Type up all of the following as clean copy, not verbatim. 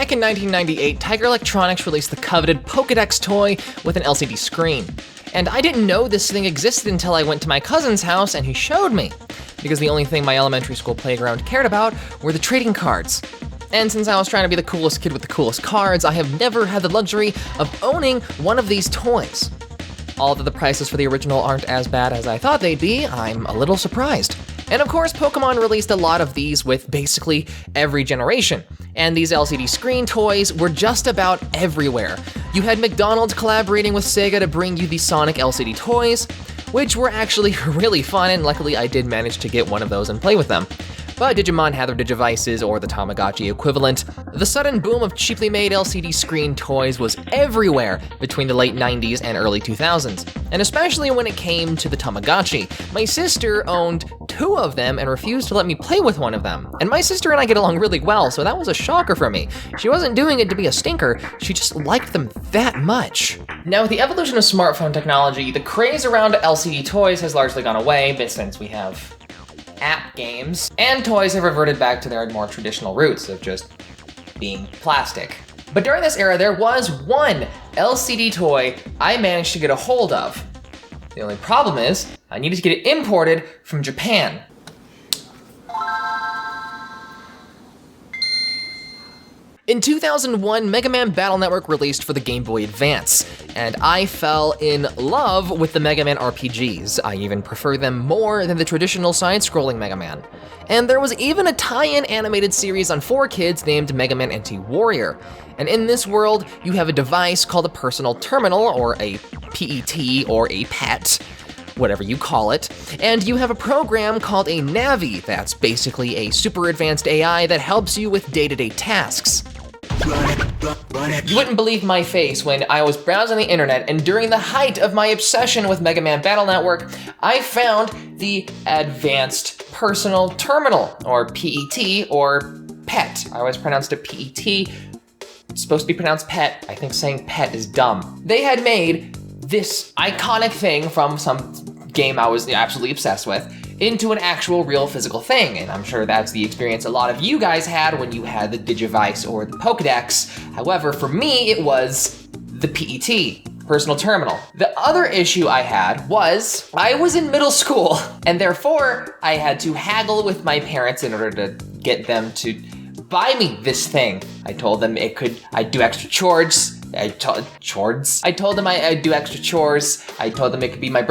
Back in 1998, Tiger Electronics released the coveted Pokedex toy with an LCD screen. And I didn't know this thing existed until I went to my cousin's house and he showed me, because the only thing my elementary school playground cared about were the trading cards. And since I was trying to be the coolest kid with the coolest cards, I have never had the luxury of owning one of these toys. Although the prices for the original aren't as bad as I thought they'd be, I'm a little surprised. And of course, Pokemon released a lot of these with basically every generation, and these LCD screen toys were just about everywhere. You had McDonald's collaborating with Sega to bring you the Sonic LCD toys, which were actually really fun, and luckily I did manage to get one of those and play with them. But Digimon had their Digivices, or the Tamagotchi equivalent. The sudden boom of cheaply made LCD screen toys was everywhere between the late 90s and early 2000s, and especially when it came to the Tamagotchi. My sister owned 2 of them and refused to let me play with one of them. And my sister and I get along really well, so that was a shocker for me. She wasn't doing it to be a stinker, she just liked them that much. Now, with the evolution of smartphone technology, the craze around LCD toys has largely gone away, but since we have app games, and toys have reverted back to their more traditional roots of just being plastic. But during this era, there was one LCD toy I managed to get a hold of. The only problem is, I needed to get it imported from Japan. In 2001, Mega Man Battle Network released for the Game Boy Advance, and I fell in love with the Mega Man RPGs. I even prefer them more than the traditional side-scrolling Mega Man. And there was even a tie-in animated series on 4Kids named Mega Man NT Warrior. And in this world, you have a device called a personal terminal, or a PET, or a PET, whatever you call it, and you have a program called a Navi that's basically a super advanced AI that helps you with day-to-day tasks. You wouldn't believe my face when I was browsing the internet, and during the height of my obsession with Mega Man Battle Network, I found the Advanced Personal Terminal, or PET, or PET. I always pronounced it PET. It's supposed to be pronounced PET. I think saying PET is dumb. They had made this iconic thing from some game I was absolutely obsessed with into an actual real physical thing, and I'm sure that's the experience a lot of you guys had when you had the Digivice or the Pokedex. However, for me, it was the PET, personal terminal. The other issue I had was I was in middle school, and therefore I had to haggle with my parents in order to get them to buy me this thing. I told them I'd do extra chores. I told them I'd do extra chores. I told them it could be my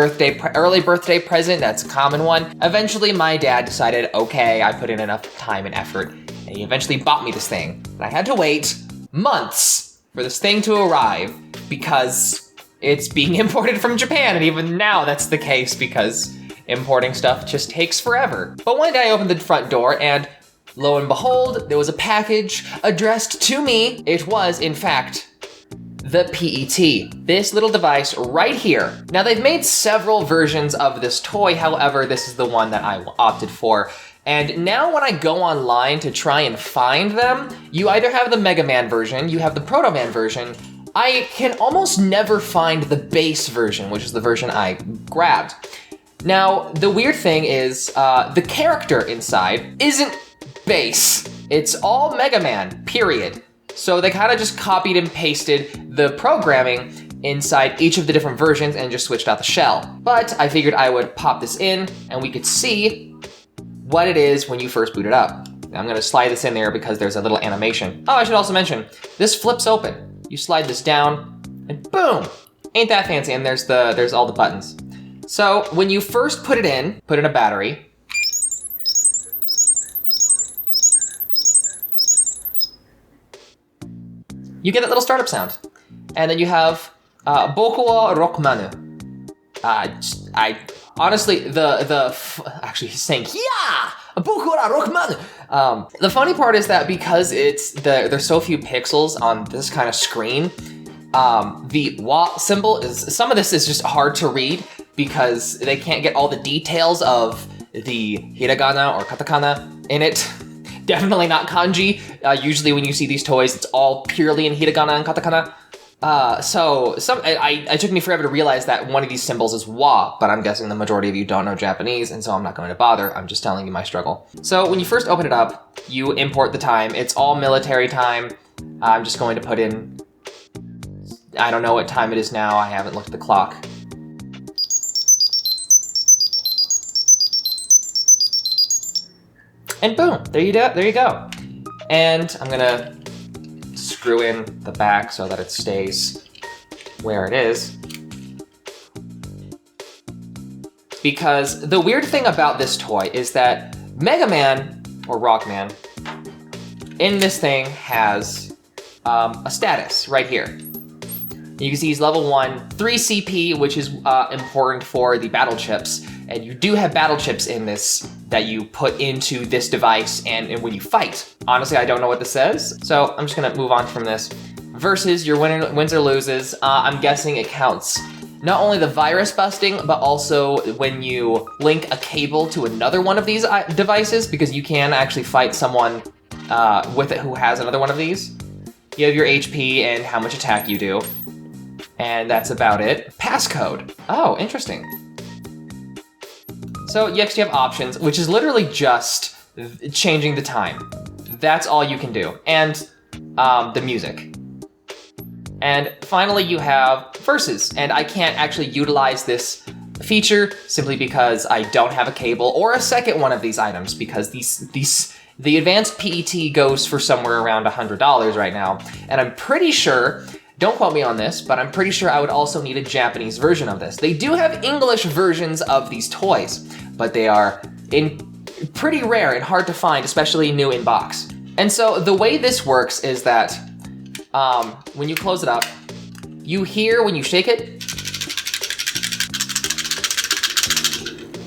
early birthday present. That's a common one. Eventually, my dad decided, okay, I put in enough time and effort, and he eventually bought me this thing. And I had to wait months for this thing to arrive because it's being imported from Japan, and even now that's the case because importing stuff just takes forever. But one day I opened the front door, and lo and behold, there was a package addressed to me. It was, in fact, the PET, this little device right here. Now, they've made several versions of this toy, however, this is the one that I opted for. And now when I go online to try and find them, you either have the Mega Man version, you have the Proto Man version. I can almost never find the base version, which is the version I grabbed. Now, the weird thing is, the character inside isn't base. It's all Mega Man, period. So they kind of just copied and pasted the programming inside each of the different versions and just switched out the shell. But I figured I would pop this in and we could see what it is when you first boot it up. I'm gonna slide this in there because there's a little animation. Oh, I should also mention, this flips open. You slide this down and boom! Ain't that fancy, and there's all the buttons. So when you first put in a battery, you get that little startup sound. And then you have Boku wa Rockmanu. I honestly, actually he's saying, yeah! Boku wa Rockmanu! The funny part is that because there's so few pixels on this kind of screen, the wa symbol some of this is just hard to read because they can't get all the details of the hiragana or katakana in it. Definitely not kanji. Usually when you see these toys, it's all purely in hiragana and katakana. It took me forever to realize that one of these symbols is wa, but I'm guessing the majority of you don't know Japanese, and so I'm not going to bother. I'm just telling you my struggle. So when you first open it up, you import the time. It's all military time. I'm just going to put in, I don't know what time it is now, I haven't looked at the clock. And boom, there you go. And I'm gonna screw in the back so that it stays where it is. Because the weird thing about this toy is that Mega Man, or Rockman, in this thing has a status right here. You can see he's level 1, 3 CP, which is important for the battle chips. And you do have battle chips in this that you put into this device and when you fight. Honestly, I don't know what this says, so I'm just gonna move on from this. Versus, your winner wins or loses. I'm guessing it counts not only the virus busting, but also when you link a cable to another one of these devices, because you can actually fight someone with it who has another one of these. You have your HP and how much attack you do. And that's about it. Passcode. Oh, interesting. So next you have options, which is literally just changing the time. That's all you can do. And the music. And finally you have versus, and I can't actually utilize this feature simply because I don't have a cable or a second one of these items, because the advanced PET goes for somewhere around $100 right now. And I'm pretty sure, don't quote me on this, but I'm pretty sure I would also need a Japanese version of this. They do have English versions of these toys, but they are pretty rare and hard to find, especially new in box. And so the way this works is that when you close it up, you hear when you shake it,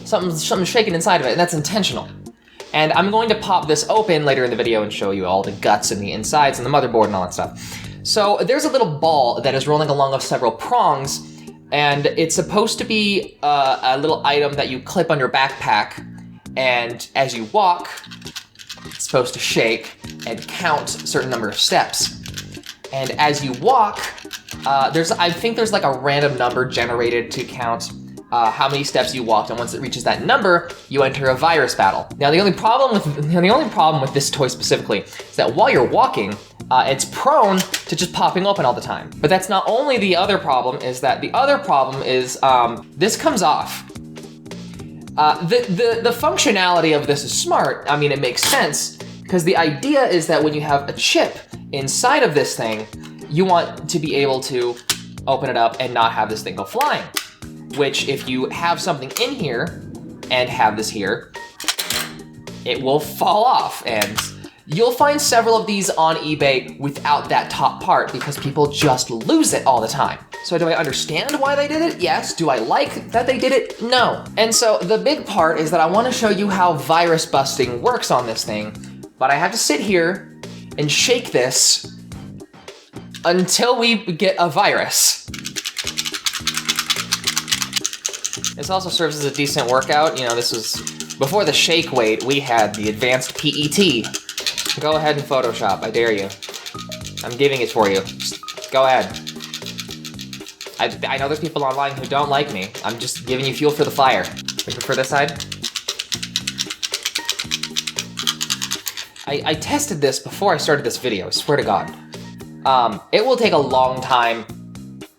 something's shaking inside of it, and that's intentional. And I'm going to pop this open later in the video and show you all the guts and the insides and the motherboard and all that stuff. So there's a little ball that is rolling along with several prongs, and it's supposed to be a little item that you clip on your backpack, and as you walk, it's supposed to shake and count a certain number of steps. And as you walk, I think there's like a random number generated to count how many steps you walked, and once it reaches that number, you enter a virus battle. Now, the only problem with this toy specifically is that while you're walking, it's prone to just popping open all the time. But that's not only the other problem, is that the other problem is this comes off. The functionality of this is smart. I mean, it makes sense, because the idea is that when you have a chip inside of this thing, you want to be able to open it up and not have this thing go flying. Which, if you have something in here and have this here, it will fall off. And you'll find several of these on eBay without that top part because people just lose it all the time. So do I understand why they did it? Yes. Do I like that they did it? No. And so the big part is that I want to show you how virus busting works on this thing, but I have to sit here and shake this until we get a virus. This also serves as a decent workout. You know, this was before the shake weight, we had the advanced PET. Go ahead and Photoshop, I dare you. I'm giving it for you. Just go ahead. I know there's people online who don't like me. I'm just giving you fuel for the fire. You prefer this side? I tested this before I started this video, I swear to God. It will take a long time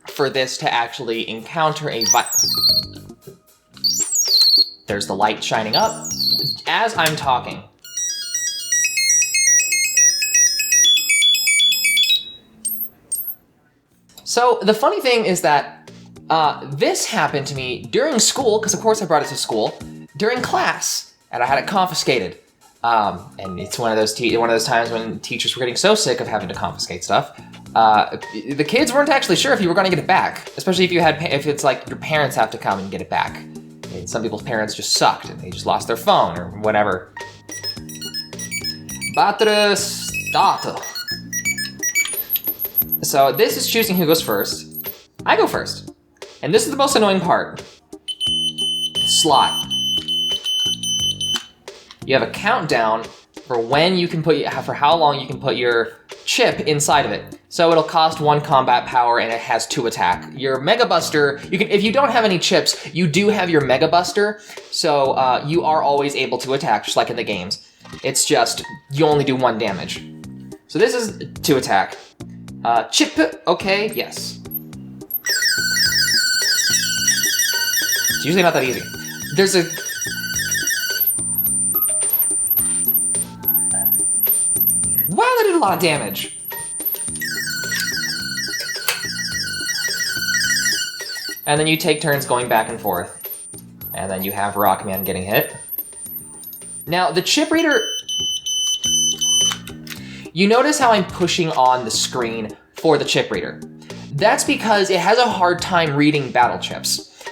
for this to actually encounter a There's the light shining up as I'm talking. So the funny thing is that this happened to me during school, because of course I brought it to school, during class, and I had it confiscated. And it's one of those times when teachers were getting so sick of having to confiscate stuff. The kids weren't actually sure if you were going to get it back, especially if it's like your parents have to come and get it back. And some people's parents just sucked and they just lost their phone or whatever. Battere start. So this is choosing who goes first. I go first. And this is the most annoying part. Slot. You have a countdown for when you can for how long you can put your chip inside of it. So it'll cost 1 combat power and it has 2 attack. Your Mega Buster, if you don't have any chips, you do have your Mega Buster, so you are always able to attack, just like in the games. It's just, you only do 1 damage. So this is to attack. Chip, okay, yes. It's usually not that easy. There's a... Wow, that did a lot of damage. And then you take turns going back and forth. And then you have Rockman getting hit. Now, the chip reader... You notice how I'm pushing on the screen for the chip reader. That's because it has a hard time reading battle chips.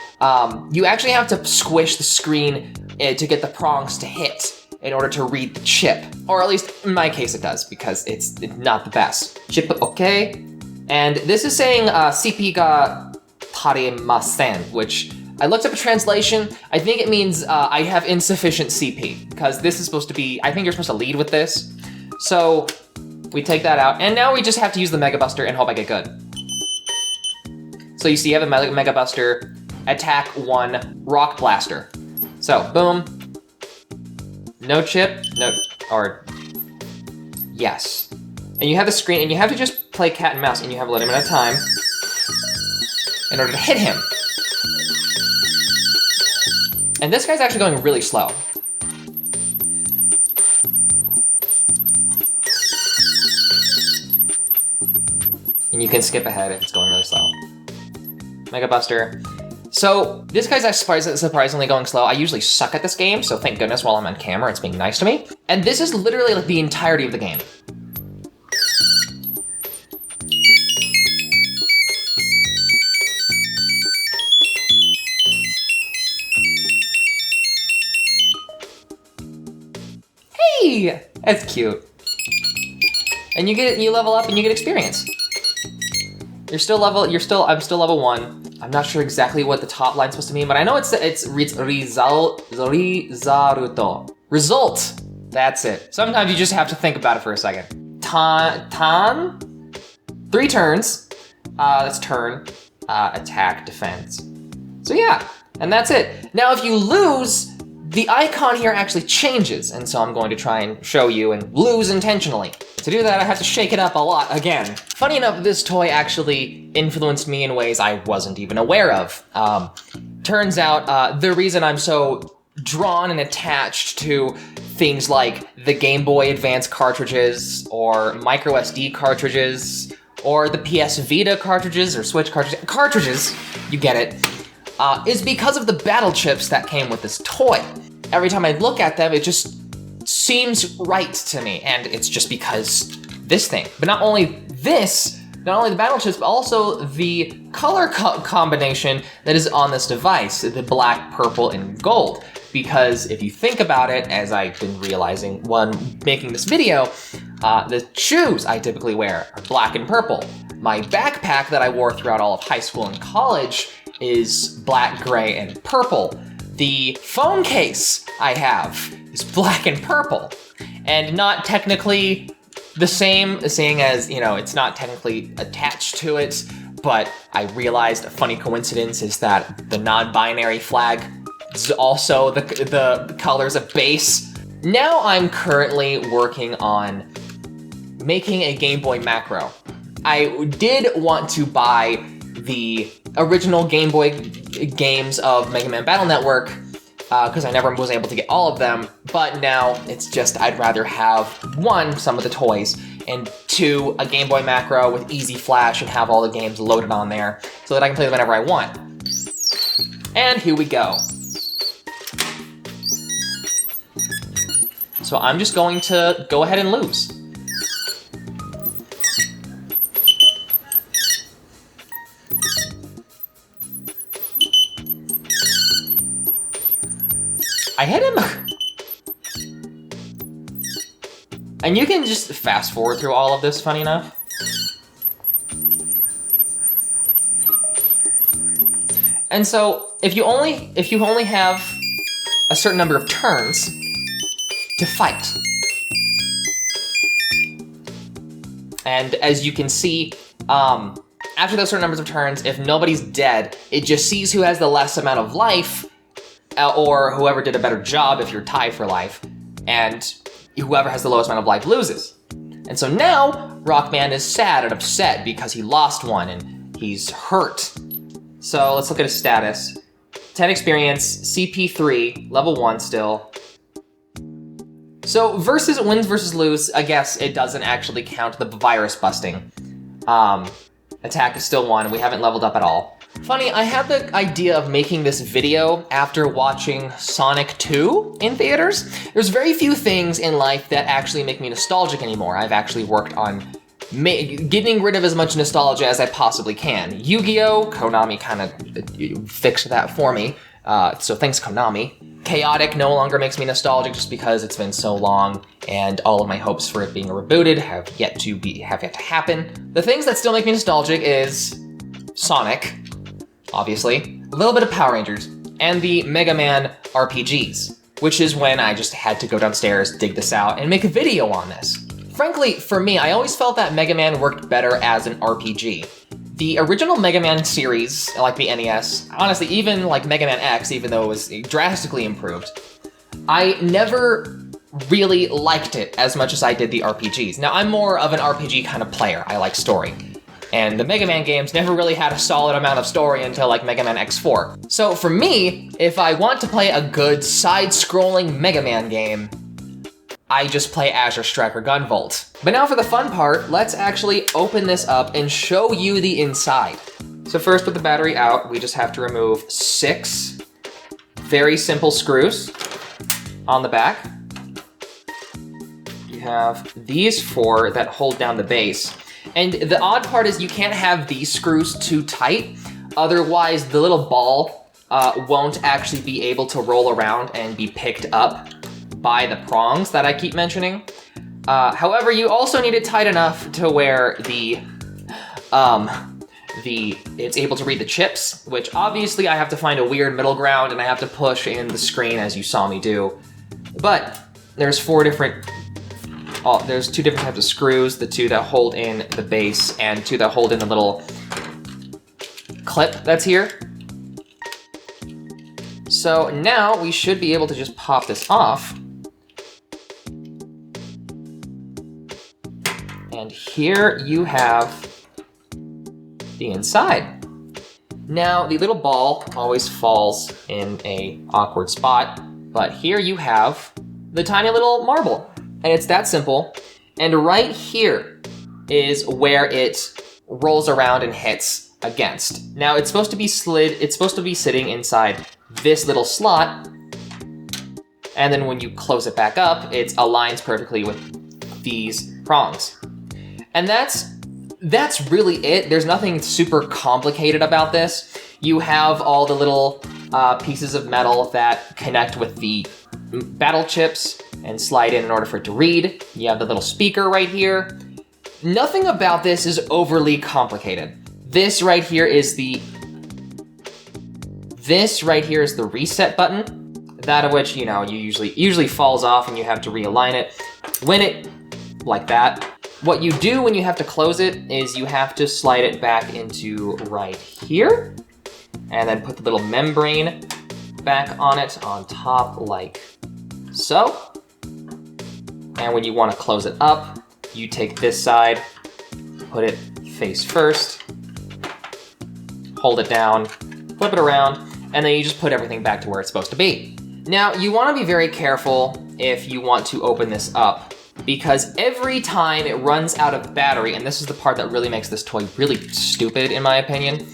You actually have to squish the screen to get the prongs to hit in order to read the chip. Or at least in my case it does, because it's not the best. Chip, okay. And this is saying CP ga taremasen, which I looked up a translation. I think it means I have insufficient CP, because this is supposed to be, I think you're supposed to lead with this. So we take that out, and now we just have to use the Mega Buster and hope I get good. So you see you have a Mega Buster, attack 1, Rock Blaster. So, boom. No chip, no, or, yes. And you have the screen, and you have to just play cat and mouse, and you have a limited amount of time in order to hit him. And this guy's actually going really slow. And you can skip ahead if it's going really slow. Mega Buster. So this guy's surprisingly going slow. I usually suck at this game, so thank goodness while I'm on camera, it's being nice to me. And this is literally like the entirety of the game. Hey, that's cute. And you level up and you get experience. I'm still level 1. I'm not sure exactly what the top line's supposed to mean, but I know it's result. That's it. Sometimes you just have to think about it for a second. Tan. 3 turns. That's turn, attack, defense. So yeah, and that's it. Now if you lose, the icon here actually changes, and so I'm going to try and show you and lose intentionally. To do that, I have to shake it up a lot again. Funny enough, this toy actually influenced me in ways I wasn't even aware of. Turns out, the reason I'm so drawn and attached to things like the Game Boy Advance cartridges, or micro SD cartridges, or the PS Vita cartridges, or Switch cartridges, you get it, is because of the battle chips that came with this toy. Every time I look at them, it just seems right to me, and it's just because this thing. But not only the battle chips, but also the color combination that is on this device, the black, purple, and gold. Because if you think about it, as I've been realizing when making this video, the shoes I typically wear are black and purple. My backpack that I wore throughout all of high school and college is black, gray, and purple. The phone case I have is black and purple, and not technically the same, seeing as, you know, it's not technically attached to it, but I realized a funny coincidence is that the non-binary flag is also the colors of base. Now I'm currently working on making a Game Boy macro. I did want to buy the original Game Boy games of Mega Man Battle Network, because I never was able to get all of them, but now it's just I'd rather have 1, some of the toys, and 2, a Game Boy macro with easy flash and have all the games loaded on there so that I can play them whenever I want. And here we go. So I'm just going to go ahead and lose. I hit him. And you can just fast forward through all of this, funny enough. And so if you only have a certain number of turns to fight. And as you can see, after those certain numbers of turns, if nobody's dead, it just sees who has the less amount of life, or whoever did a better job if you're tied for life, and whoever has the lowest amount of life loses. And And so now Rockman is sad and upset because he lost one and he's hurt. So let's look at his status. 10 experience, CP3, level 1 still. So wins versus lose, I guess it doesn't actually count the virus busting. Attack is still 1, we haven't leveled up at all. Funny, I had the idea of making this video after watching Sonic 2 in theaters. There's very few things in life that actually make me nostalgic anymore. I've actually worked on getting rid of as much nostalgia as I possibly can. Yu-Gi-Oh! Konami kind of fixed that for me, so thanks Konami. Chaotic no longer makes me nostalgic just because it's been so long and all of my hopes for it being rebooted have yet to happen. The things that still make me nostalgic is Sonic, obviously, a little bit of Power Rangers, and the Mega Man RPGs, which is when I just had to go downstairs, dig this out, and make a video on this. Frankly, for me, I always felt that Mega Man worked better as an RPG. The original Mega Man series, like the NES, honestly, even like Mega Man X, even though it was drastically improved, I never really liked it as much as I did the RPGs. Now, I'm more of an RPG kind of player. I like story. And the Mega Man games never really had a solid amount of story until like Mega Man X4. So for me, if I want to play a good side-scrolling Mega Man game, I just play Azure Striker Gunvolt. But now for the fun part, let's actually open this up and show you the inside. So first with the battery out, we just have to remove 6 very simple screws on the back. You have these 4 that hold down the base. And the odd part is you can't have these screws too tight, otherwise the little ball won't actually be able to roll around and be picked up by the prongs that I keep mentioning. However, you also need it tight enough to where it's able to read the chips, which obviously I have to find a weird middle ground and I have to push in the screen as you saw me do. But there's 2 different types of screws, the 2 that hold in the base and 2 that hold in the little clip that's here. So now we should be able to just pop this off. And here you have the inside. Now, the little ball always falls in an awkward spot, but here you have the tiny little marble. And it's that simple. And right here is where it rolls around and hits against. Now, it's supposed to be sitting inside this little slot. And then when you close it back up, it aligns perfectly with these prongs. And that's really it. There's nothing super complicated about this. You have all the little pieces of metal that connect with the battle chips and slide in order for it to read. You have the little speaker right here. Nothing about this is overly complicated. This right here is the reset button, that of which, you know, you usually falls off and you have to realign it. When it, like that, what you do when you have to close it is you have to slide it back into right here, and then put the little membrane back on it on top like so. And when you want to close it up, you take this side, put it face first, hold it down, flip it around, and then you just put everything back to where it's supposed to be. Now, you want to be very careful if you want to open this up, because every time it runs out of battery, and this is the part that really makes this toy really stupid in my opinion,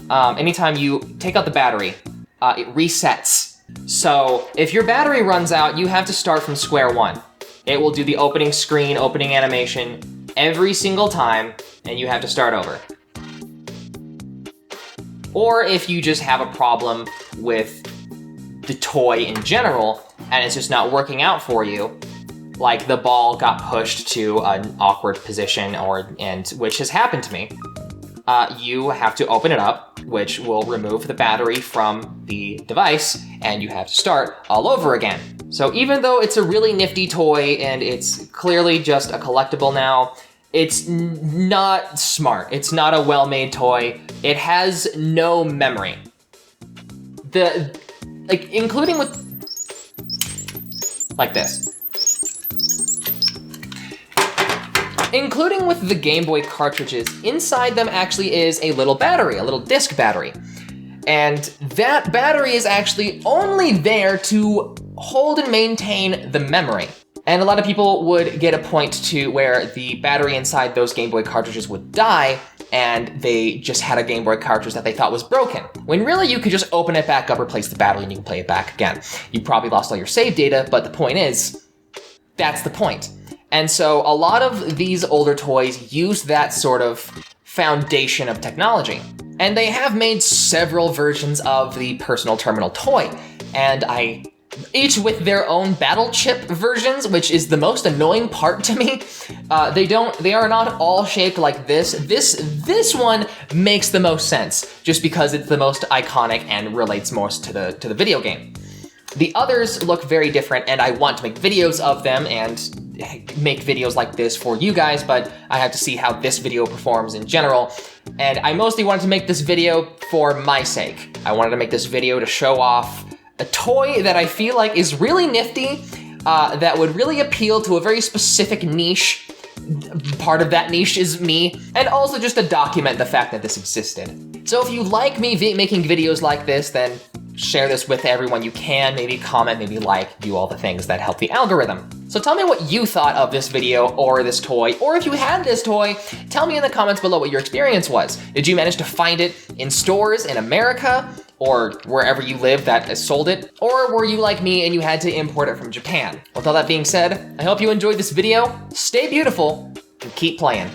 anytime you take out the battery, it resets. So if your battery runs out, you have to start from square one. It will do the opening screen, opening animation every single time, and you have to start over. Or if you just have a problem with the toy in general, and it's just not working out for you, like the ball got pushed to an awkward position, which has happened to me, you have to open it up, which will remove the battery from the device, and you have to start all over again. So even though it's a really nifty toy and it's clearly just a collectible now, it's not smart. It's not a well-made toy. It has no memory. Including with, like this. Including with the Game Boy cartridges, inside them actually is a little battery, a little disc battery. And that battery is actually only there to hold and maintain the memory. And a lot of people would get a point to where the battery inside those Game Boy cartridges would die, and they just had a Game Boy cartridge that they thought was broken. When really you could just open it back up, replace the battery, and you can play it back again. You probably lost all your save data, but the point is, that's the point. And so a lot of these older toys use that sort of foundation of technology. And they have made several versions of the personal terminal toy. And each with their own battle chip versions, which is the most annoying part to me. They are not all shaped like this. This one makes the most sense, just because it's the most iconic and relates most to the video game. The others look very different, and I want to make videos of them and make videos like this for you guys, but I have to see how this video performs in general. And I mostly wanted to make this video for my sake. I wanted to make this video to show off a toy that I feel like is really nifty, that would really appeal to a very specific niche. Part of that niche is me, and also just to document the fact that this existed. So if you like me making videos like this, then share this with everyone you can, maybe comment, maybe like, do all the things that help the algorithm. So tell me what you thought of this video or this toy, or if you had this toy, tell me in the comments below what your experience was. Did you manage to find it in stores in America, or wherever you live that sold it? Or were you like me and you had to import it from Japan? With all that being said, I hope you enjoyed this video, stay beautiful, and keep playing.